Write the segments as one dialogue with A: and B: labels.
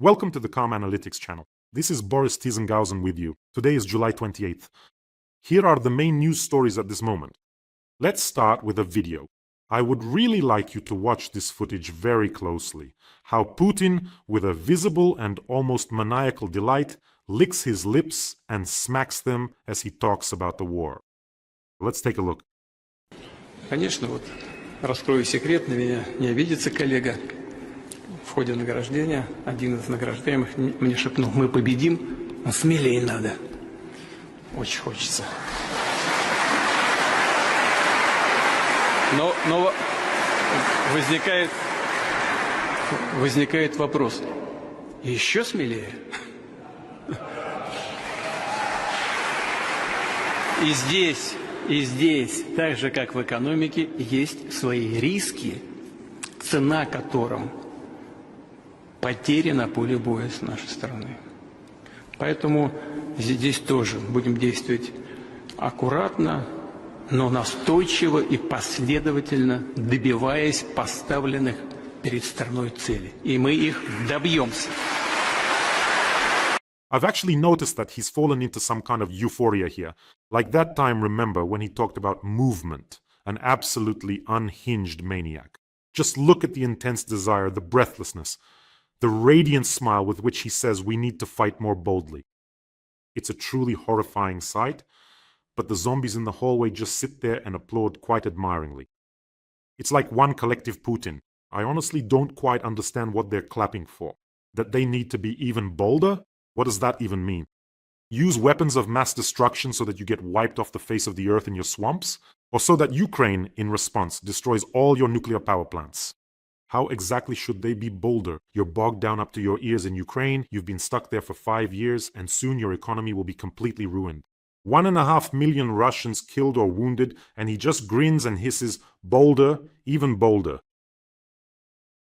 A: Welcome to the Calm Analytics channel. This is Boris Tiesenghausen with you. Today is July 28th. Here are the main news stories at this moment. Let's start with a video. I would really like you to watch this footage very closely. How Putin, with a visible and almost maniacal delight, licks his lips and smacks them as he talks about the war. Let's take a look.
B: Конечно, вот раскрою секрет, на меня не обидится коллега. В ходе награждения один из награждаемых мне шепнул: мы победим, но смелее надо. Очень хочется. Но возникает вопрос: еще смелее? И здесь, так же как в экономике, есть свои риски, цена которым потери на поле боя с нашей стороны. Поэтому здесь тоже будем действовать аккуратно, но настойчиво и последовательно, добиваясь поставленных перед страной целей. И мы их добьемся.
A: I've actually noticed that he's fallen into some kind of euphoria here. Like that time, remember, when he talked about movement, an absolutely unhinged maniac. Just look at the intense desire, the breathlessness, the radiant smile with which he says we need to fight more boldly. It's a truly horrifying sight, but the zombies in the hallway just sit there and applaud quite admiringly. It's like one collective Putin. I honestly don't quite understand what they're clapping for. That they need to be even bolder? What does that even mean? Use weapons of mass destruction so that you get wiped off the face of the earth in your swamps? Or so that Ukraine, in response, destroys all your nuclear power plants? How exactly should they be bolder? You're bogged down up to your ears in Ukraine, you've been stuck there for 5 years, and soon your economy will be completely ruined. 1.5 million Russians killed or wounded, and he just grins and hisses, bolder, even bolder.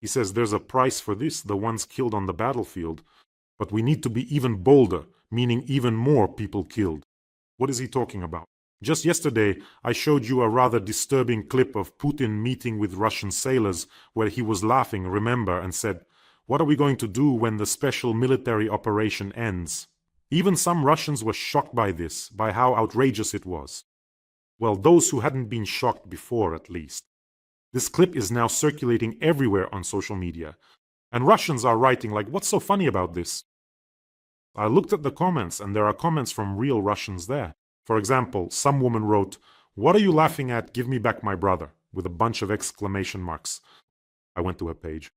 A: He says there's a price for this, the ones killed on the battlefield, but we need to be even bolder, meaning even more people killed. What is he talking about? Just yesterday, I showed you a rather disturbing clip of Putin meeting with Russian sailors where he was laughing, remember, and said, "What are we going to do when the special military operation ends?" Even some Russians were shocked by this, by how outrageous it was. Well, those who hadn't been shocked before, at least. This clip is now circulating everywhere on social media. And Russians are writing like, what's so funny about this? I looked at the comments, and there are comments from real Russians there. For example, some woman wrote, "What are you laughing at? Give me back my brother," with a bunch of exclamation marks. I went to her page.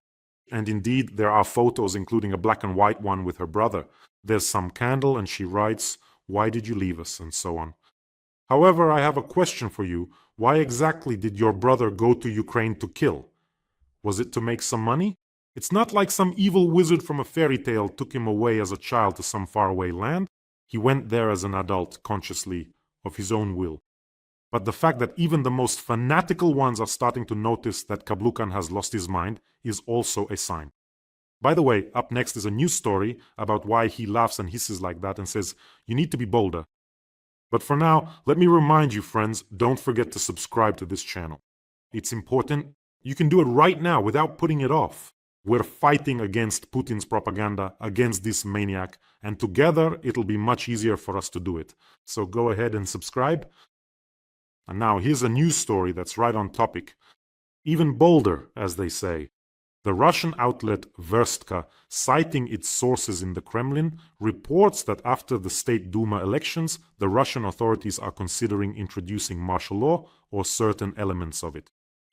A: And indeed, there are photos, including a black and white one with her brother. There's some candle, and she writes, "Why did you leave us?" and so on. However, I have a question for you. Why exactly did your brother go to Ukraine to kill? Was it to make some money? It's not like some evil wizard from a fairy tale took him away as a child to some faraway land. He went there as an adult, consciously, of his own will. But the fact that even the most fanatical ones are starting to notice that Kablukan has lost his mind is also a sign. By the way, up next is a news story about why he laughs and hisses like that and says, you need to be bolder. But for now, let me remind you, friends, don't forget to subscribe to this channel. It's important. You can do it right now without putting it off. We're fighting against Putin's propaganda, against this maniac, and together it'll be much easier for us to do it. So go ahead and subscribe. And now here's a news story that's right on topic. Even bolder, as they say. The Russian outlet Verstka, citing its sources in the Kremlin, reports that after the State Duma elections, the Russian authorities are considering introducing martial law or certain elements of it.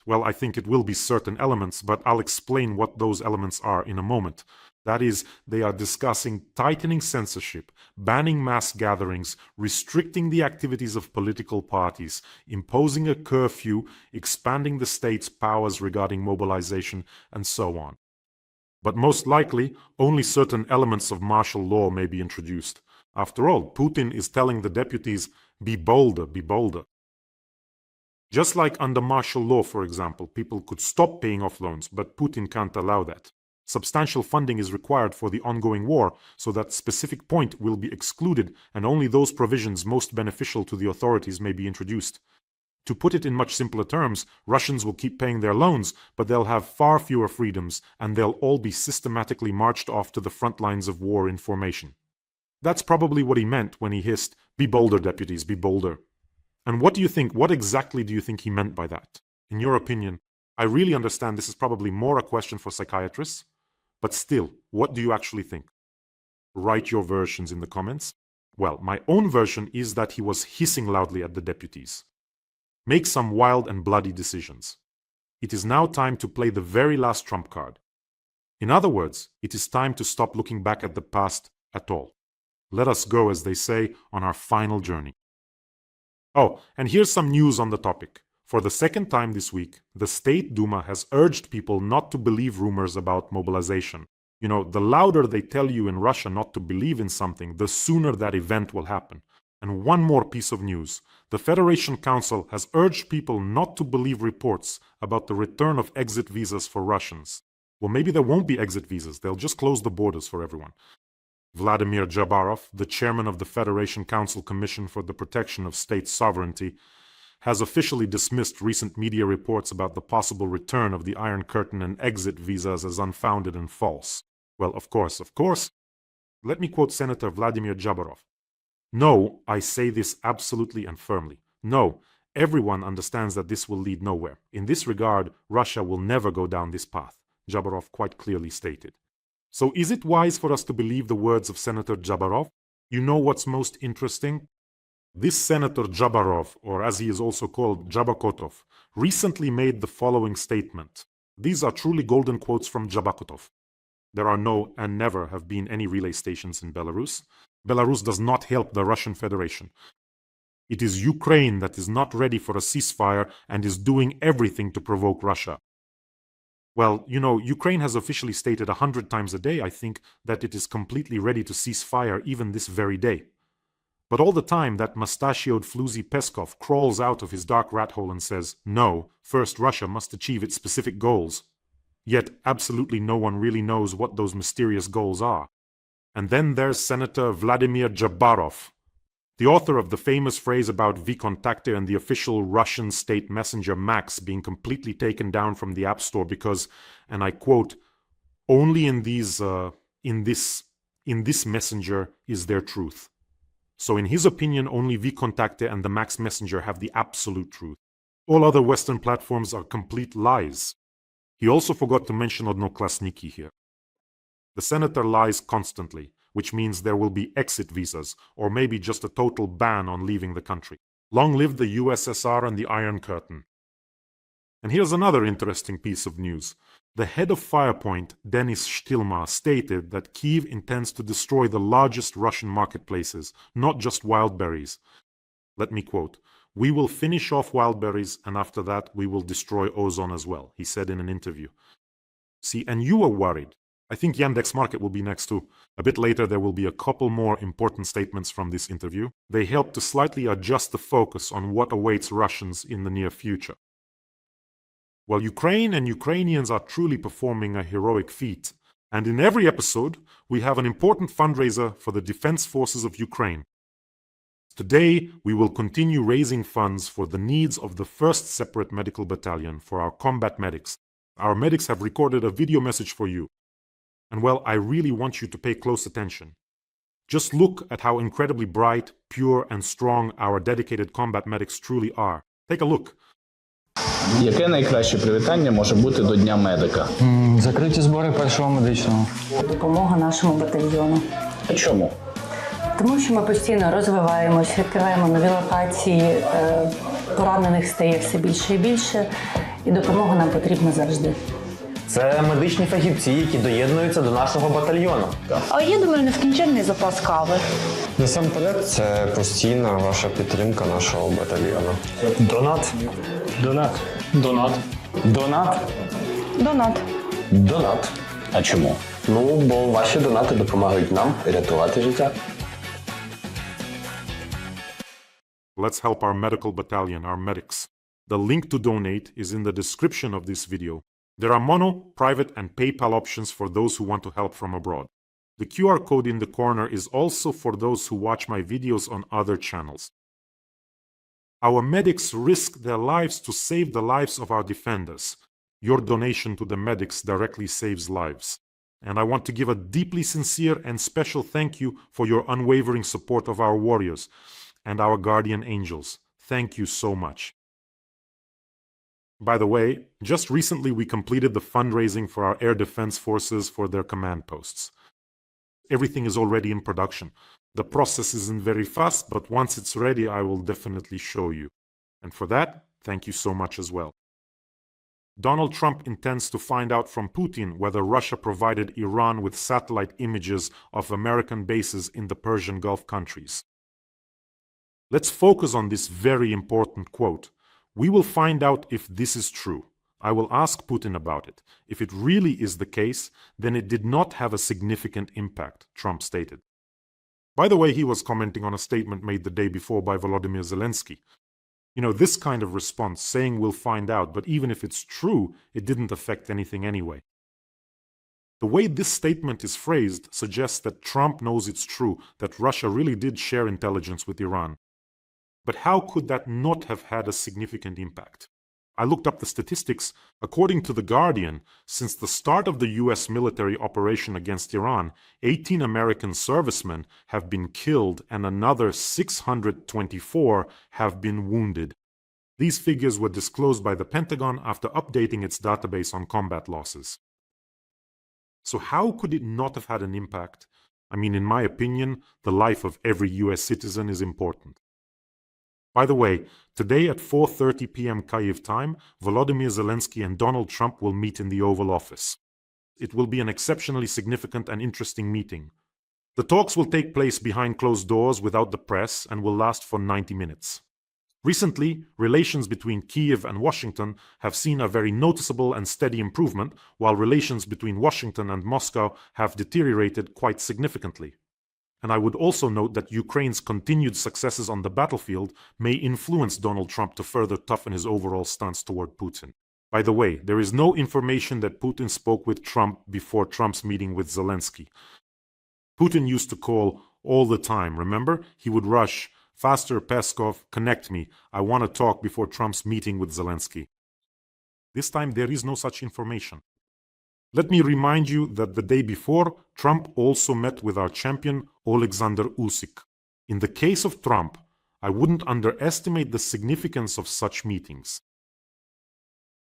A: Well, I think it will be certain elements, but I'll explain what those elements are in a moment. That is, they are discussing tightening censorship, banning mass gatherings, restricting the activities of political parties, imposing a curfew, expanding the state's powers regarding mobilization, and so on. But most likely, only certain elements of martial law may be introduced. After all, Putin is telling the deputies, be bolder, be bolder. Just like under martial law, for example, people could stop paying off loans, but Putin can't allow that. Substantial funding is required for the ongoing war, so that specific point will be excluded and only those provisions most beneficial to the authorities may be introduced. To put it in much simpler terms, Russians will keep paying their loans, but they'll have far fewer freedoms, and they'll all be systematically marched off to the front lines of war in formation. That's probably what he meant when he hissed, "Be bolder, deputies, be bolder." And what do you think? What exactly do you think he meant by that? In your opinion, I really understand this is probably more a question for psychiatrists, but still, what do you actually think? Write your versions in the comments. Well, my own version is that he was hissing loudly at the deputies. Make some wild and bloody decisions. It is now time to play the very last trump card. In other words, it is time to stop looking back at the past at all. Let us go, as they say, on our final journey. Oh, and here's some news on the topic. For the second time this week, the State Duma has urged people not to believe rumors about mobilization. You know, the louder they tell you in Russia not to believe in something, the sooner that event will happen. And one more piece of news. The Federation Council has urged people not to believe reports about the return of exit visas for Russians. Well, maybe there won't be exit visas. They'll just close the borders for everyone. Vladimir Jabarov, the chairman of the Federation Council Commission for the Protection of State Sovereignty, has officially dismissed recent media reports about the possible return of the Iron Curtain and exit visas as unfounded and false. Well, of course. Let me quote Senator Vladimir Jabarov. "No, I say this absolutely and firmly. No, everyone understands that this will lead nowhere. In this regard, Russia will never go down this path," Jabarov quite clearly stated. So is it wise for us to believe the words of Senator Jabarov? You know what's most interesting? This Senator Jabarov, or as he is also called, Jabakotov, recently made the following statement. These are truly golden quotes from Jabakotov. There are no and never have been any relay stations in Belarus. Belarus does not help the Russian Federation. It is Ukraine that is not ready for a ceasefire and is doing everything to provoke Russia. Well, you know, Ukraine has officially stated 100 times a day, I think, that it is completely ready to cease fire even this very day. But all the time, that mustachioed floozy Peskov crawls out of his dark rat hole and says, no, first Russia must achieve its specific goals. Yet absolutely no one really knows what those mysterious goals are. And then there's Senator Vladimir Jabarov, the author of the famous phrase about VKontakte and the official Russian state messenger Max being completely taken down from the App Store because, and I quote, only in this messenger is there truth. So in his opinion, only VKontakte and the Max messenger have the absolute truth. All other Western platforms are complete lies. He also forgot to mention Odnoklasniki here. The senator lies constantly, which means there will be exit visas, or maybe just a total ban on leaving the country. Long live the USSR and the Iron Curtain. And here's another interesting piece of news. The head of Firepoint, Denis Shtilma, stated that Kyiv intends to destroy the largest Russian marketplaces, not just Wildberries. Let me quote, "We will finish off Wildberries, and after that we will destroy Ozon as well," he said in an interview. See, and you were worried. I think Yandex Market will be next too. A bit later there will be a couple more important statements from this interview. They help to slightly adjust the focus on what awaits Russians in the near future. Well, Ukraine and Ukrainians are truly performing a heroic feat. And in every episode, we have an important fundraiser for the Defense Forces of Ukraine. Today, we will continue raising funds for the needs of the 1st Separate Medical Battalion for our combat medics. Our medics have recorded a video message for you. And well, I really want you to pay close attention. Just look at how incredibly bright, pure, and strong our dedicated combat medics truly are. Take a look.
C: Яке найкраще привітання може бути до Дня медика?
D: Закриті збори першого медичного.
E: Допомога нашому батальйону.
C: А чому?
E: Тому що ми постійно розвиваємось, відкриваємо нові локації, поранених стає все більше і більше, і допомога нам потрібна завжди.
F: Це медичні фахівці, які доєднуються до нашого батальйону.
G: А я думаю, нескінченний запас кави.
H: Насамперед, це постійна ваша підтримка нашого батальйону.
D: Донат. Донат. Донат. Донат.
G: Донат.
C: Донат. А чому?
H: Ну, бо ваші донати допомагають нам рятувати життя.
A: Let's help our medical battalion, our medics. The link to donate is in the description of this video. There are mono, private, and PayPal options for those who want to help from abroad. The QR code in the corner is also for those who watch my videos on other channels. Our medics risk their lives to save the lives of our defenders. Your donation to the medics directly saves lives. And I want to give a deeply sincere and special thank you for your unwavering support of our warriors and our guardian angels. Thank you so much. By the way, just recently we completed the fundraising for our air defense forces for their command posts. Everything is already in production. The process isn't very fast, but once it's ready, I will definitely show you. And for that, thank you so much as well. Donald Trump intends to find out from Putin whether Russia provided Iran with satellite images of American bases in the Persian Gulf countries. Let's focus on this very important quote. We will find out if this is true. I will ask Putin about it. If it really is the case, then it did not have a significant impact, Trump stated. By the way, he was commenting on a statement made the day before by Volodymyr Zelensky. You know, this kind of response, saying we'll find out, but even if it's true, it didn't affect anything anyway. The way this statement is phrased suggests that Trump knows it's true, that Russia really did share intelligence with Iran. But how could that not have had a significant impact? I looked up the statistics. According to The Guardian, since the start of the US military operation against Iran, 18 American servicemen have been killed and another 624 have been wounded. These figures were disclosed by the Pentagon after updating its database on combat losses. So how could it not have had an impact? I mean, in my opinion, the life of every US citizen is important. By the way, today at 4:30 p.m. Kyiv time, Volodymyr Zelensky and Donald Trump will meet in the Oval Office. It will be an exceptionally significant and interesting meeting. The talks will take place behind closed doors without the press and will last for 90 minutes. Recently, relations between Kyiv and Washington have seen a very noticeable and steady improvement, while relations between Washington and Moscow have deteriorated quite significantly. And I would also note that Ukraine's continued successes on the battlefield may influence Donald Trump to further toughen his overall stance toward Putin. By the way, there is no information that Putin spoke with Trump before Trump's meeting with Zelensky. Putin used to call all the time, remember? He would rush, "Faster, Peskov, connect me. I want to talk," before Trump's meeting with Zelensky. This time there is no such information. Let me remind you that the day before, Trump also met with our champion, Alexander Usyk. In the case of Trump, I wouldn't underestimate the significance of such meetings.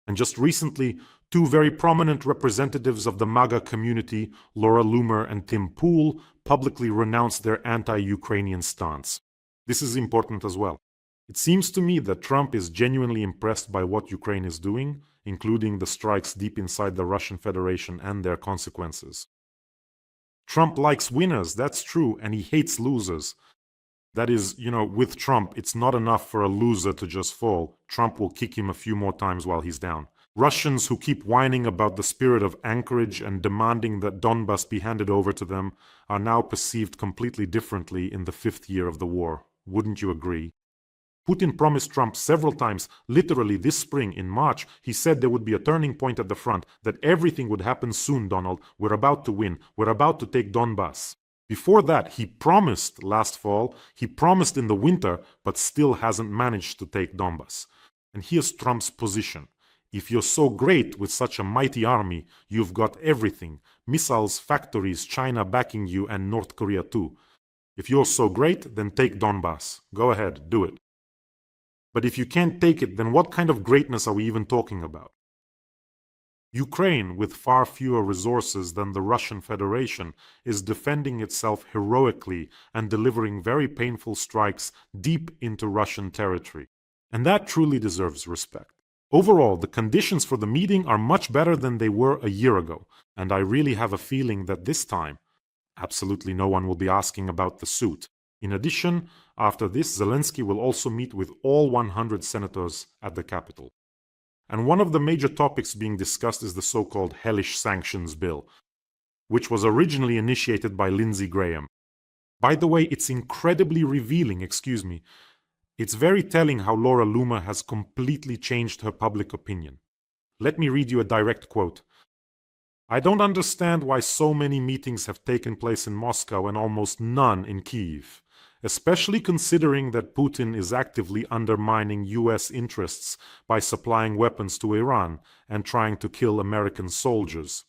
A: And just recently, two very prominent representatives of the MAGA community, Laura Loomer and Tim Pool, publicly renounced their anti-Ukrainian stance. This is important as well. It seems to me that Trump is genuinely impressed by what Ukraine is doing, including the strikes deep inside the Russian Federation and their consequences. Trump likes winners, that's true, and he hates losers. That is, with Trump, it's not enough for a loser to just fall. Trump will kick him a few more times while he's down. Russians who keep whining about the spirit of anchorage and demanding that Donbas be handed over to them are now perceived completely differently in the 5th year of the war. Wouldn't you agree? Putin promised Trump several times, literally this spring in March, he said there would be a turning point at the front, that everything would happen soon, Donald. We're about to win. We're about to take Donbas. Before that, he promised last fall, he promised in the winter, but still hasn't managed to take Donbas. And here's Trump's position. If you're so great with such a mighty army, you've got everything. Missiles, factories, China backing you, and North Korea too. If you're so great, then take Donbas. Go ahead, do it. But if you can't take it, then what kind of greatness are we even talking about? Ukraine, with far fewer resources than the Russian Federation, is defending itself heroically and delivering very painful strikes deep into Russian territory. And that truly deserves respect. Overall, the conditions for the meeting are much better than they were a year ago, and I really have a feeling that this time, absolutely no one will be asking about the suit. In addition, after this, Zelensky will also meet with all 100 senators at the Capitol. And one of the major topics being discussed is the so-called hellish sanctions bill, which was originally initiated by Lindsey Graham. By the way, it's incredibly revealing, It's very telling how Laura Loomer has completely changed her public opinion. Let me read you a direct quote. "I don't understand why so many meetings have taken place in Moscow and almost none in Kyiv. especially considering that Putin is actively undermining US interests by supplying weapons to Iran and trying to kill American soldiers.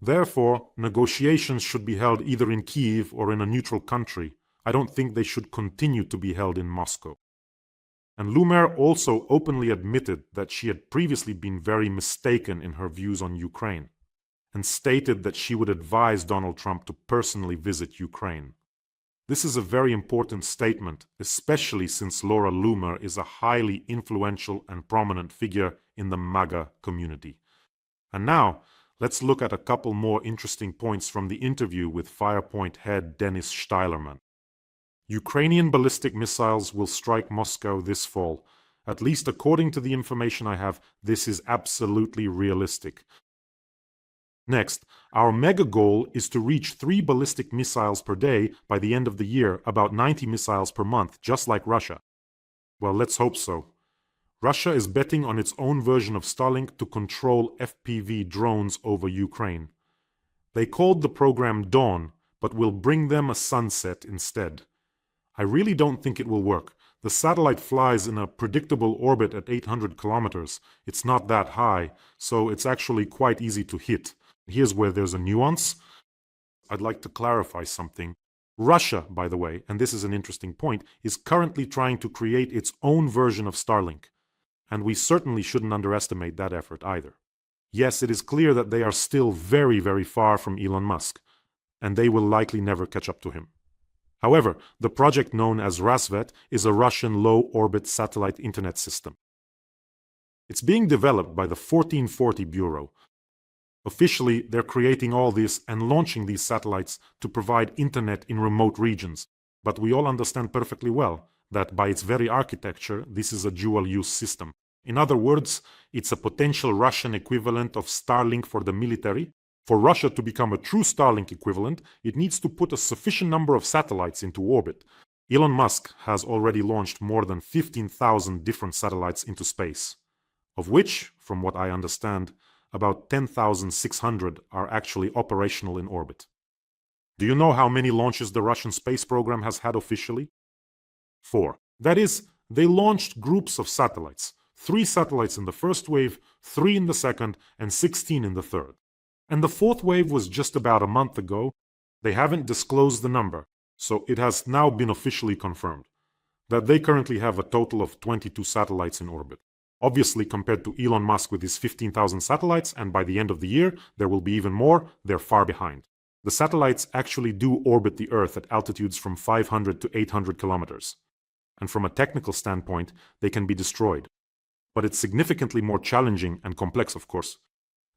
A: Therefore, negotiations should be held either in Kyiv or in a neutral country. I don't think they should continue to be held in Moscow. And Lumer also openly admitted that she had previously been very mistaken in her views on Ukraine, and stated that she would advise Donald Trump to personally visit Ukraine. This is a very important statement, especially since Laura Loomer is a highly influential and prominent figure in the MAGA community. And now, let's look at a couple more interesting points from the interview with Firepoint head Dennis Steilerman. Ukrainian ballistic missiles will strike Moscow this fall. At least according to the information I have, this is absolutely realistic. Next, our mega goal is to reach 3 ballistic missiles per day by the end of the year, about 90 missiles per month, just like Russia. Well, let's hope so. Russia is betting on its own version of Starlink to control FPV drones over Ukraine. They called the program Dawn, but will bring them a sunset instead. I really don't think it will work. The satellite flies in a predictable orbit at 800 kilometers. It's not that high, so it's actually quite easy to hit. Here's where there's a nuance. I'd like to clarify something. Russia, by the way, and this is an interesting point, is currently trying to create its own version of Starlink. And we certainly shouldn't underestimate that effort either. Yes, it is clear that they are still very, very far from Elon Musk, and they will likely never catch up to him. However, the project known as Rasvet is a Russian low-orbit satellite internet system. It's being developed by the 1440 Bureau. Officially, they're creating all this and launching these satellites to provide internet in remote regions. But we all understand perfectly well that by its very architecture, this is a dual-use system. In other words, it's a potential Russian equivalent of Starlink for the military. For Russia to become a true Starlink equivalent, it needs to put a sufficient number of satellites into orbit. Elon Musk has already launched more than 15,000 different satellites into space, of which, from what I understand, about 10,600 are actually operational in orbit. Do you know how many launches the Russian space program has had officially? 4. That is, they launched groups of satellites. 3 satellites in the first wave, 3 in the second, and 16 in the third. And the 4th wave was just about a month ago. They haven't disclosed the number, so it has now been officially confirmed that they currently have a total of 22 satellites in orbit. Obviously, compared to Elon Musk with his 15,000 satellites, and by the end of the year, there will be even more, they're far behind. The satellites actually do orbit the Earth at altitudes from 500 to 800 kilometers. And from a technical standpoint, they can be destroyed. But it's significantly more challenging and complex, of course,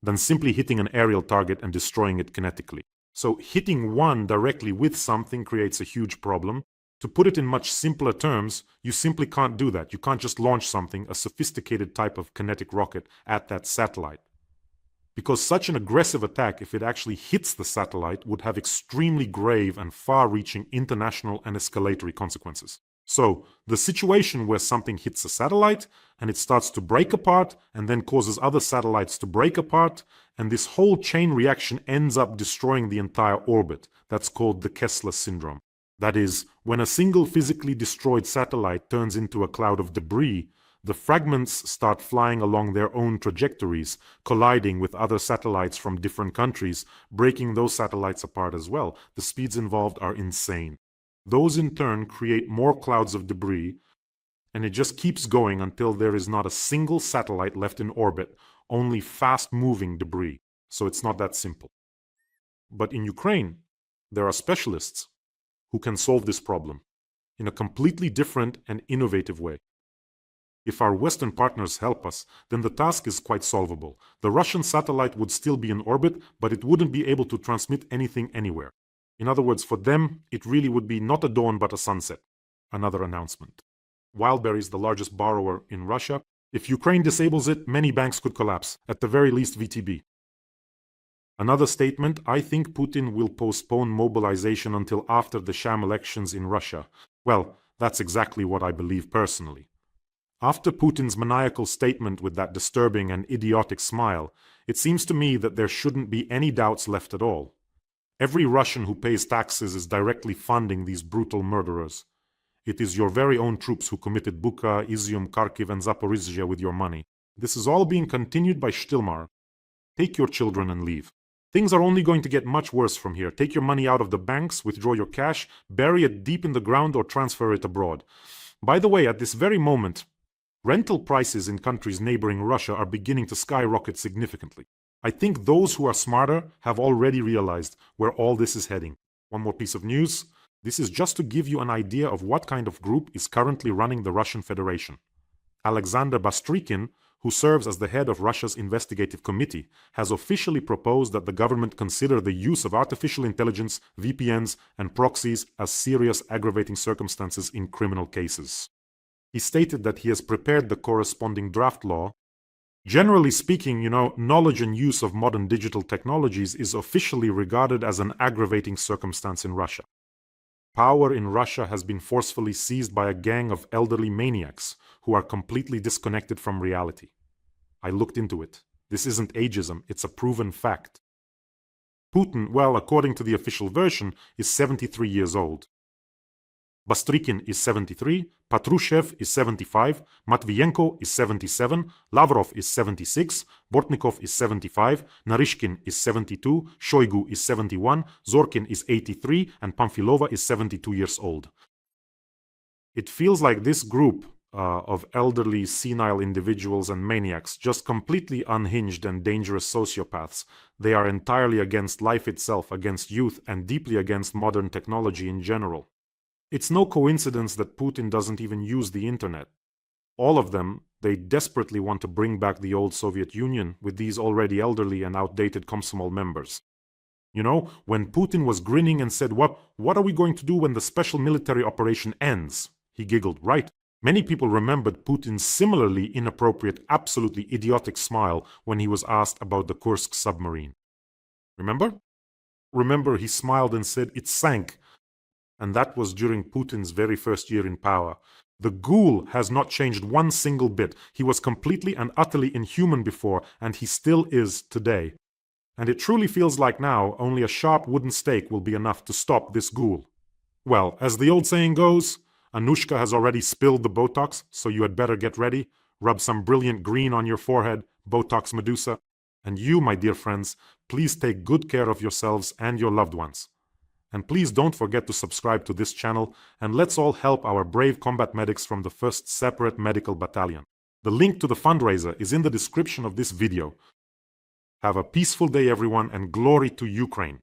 A: than simply hitting an aerial target and destroying it kinetically. So hitting one directly with something creates a huge problem. To put it in much simpler terms, you simply can't do that. You can't just launch something, a sophisticated type of kinetic rocket, at that satellite. Because such an aggressive attack, if it actually hits the satellite, would have extremely grave and far-reaching international and escalatory consequences. So, the situation where something hits a satellite and it starts to break apart and then causes other satellites to break apart, and this whole chain reaction ends up destroying the entire orbit. That's called the Kessler syndrome. That is, when a single physically destroyed satellite turns into a cloud of debris, the fragments start flying along their own trajectories, colliding with other satellites from different countries, breaking those satellites apart as well. The speeds involved are insane. Those in turn create more clouds of debris, and it just keeps going until there is not a single satellite left in orbit, only fast-moving debris. So it's not that simple. But in Ukraine, there are specialists who can solve this problem in a completely different and innovative way. If our Western partners help us, then the task is quite solvable. The Russian satellite would still be in orbit, but it wouldn't be able to transmit anything anywhere. In other words, for them, it really would be not a dawn but a sunset. Another announcement. Wildberry is the largest borrower in Russia. If Ukraine disables it, many banks could collapse, at the very least VTB. Another statement, I think Putin will postpone mobilization until after the sham elections in Russia. Well, that's exactly what I believe personally. After Putin's maniacal statement with that disturbing and idiotic smile, it seems to me that there shouldn't be any doubts left at all. Every Russian who pays taxes is directly funding these brutal murderers. It is your very own troops who committed Bucha, Izium, Kharkiv, and Zaporizhzhia with your money. This is all being continued by Shtilmar. Take your children and leave. Things are only going to get much worse from here. Take your money out of the banks, withdraw your cash, bury it deep in the ground, or transfer it abroad. By the way, at this very moment, rental prices in countries neighboring Russia are beginning to skyrocket significantly. I think those who are smarter have already realized where all this is heading. One more piece of news. This is just to give you an idea of what kind of group is currently running the Russian Federation. Alexander Bastrikin, who serves as the head of Russia's investigative committee, has officially proposed that the government consider the use of artificial intelligence, VPNs, and proxies as serious aggravating circumstances in criminal cases. He stated that he has prepared the corresponding draft law. Generally speaking, knowledge and use of modern digital technologies is officially regarded as an aggravating circumstance in Russia. Power in Russia has been forcefully seized by a gang of elderly maniacs who are completely disconnected from reality. I looked into it. This isn't ageism, it's a proven fact. Putin, well, according to the official version, is 73 years old. Bastrikin is 73, Patrushev is 75, Matvienko is 77, Lavrov is 76, Bortnikov is 75, Narishkin is 72, Shoigu is 71, Zorkin is 83, and Pamfilova is 72 years old. It feels like this group of elderly, senile individuals and maniacs, just completely unhinged and dangerous sociopaths. They are entirely against life itself, against youth, and deeply against modern technology in general. It's no coincidence that Putin doesn't even use the internet. All of them, they desperately want to bring back the old Soviet Union with these already elderly and outdated Komsomol members. When Putin was grinning and said, what are we going to do when the special military operation ends? He giggled, right? Many people remembered Putin's similarly inappropriate, absolutely idiotic smile when he was asked about the Kursk submarine. Remember, he smiled and said, it sank. And that was during Putin's very first year in power. The ghoul has not changed one single bit. He was completely and utterly inhuman before, and he still is today. And it truly feels like now only a sharp wooden stake will be enough to stop this ghoul. Well, as the old saying goes, Anushka has already spilled the Botox, so you had better get ready. Rub some brilliant green on your forehead, Botox Medusa. And you, my dear friends, please take good care of yourselves and your loved ones. And please don't forget to subscribe to this channel, and let's all help our brave combat medics from the 1st Separate Medical Battalion. The link to the fundraiser is in the description of this video. Have a peaceful day, everyone, and glory to Ukraine.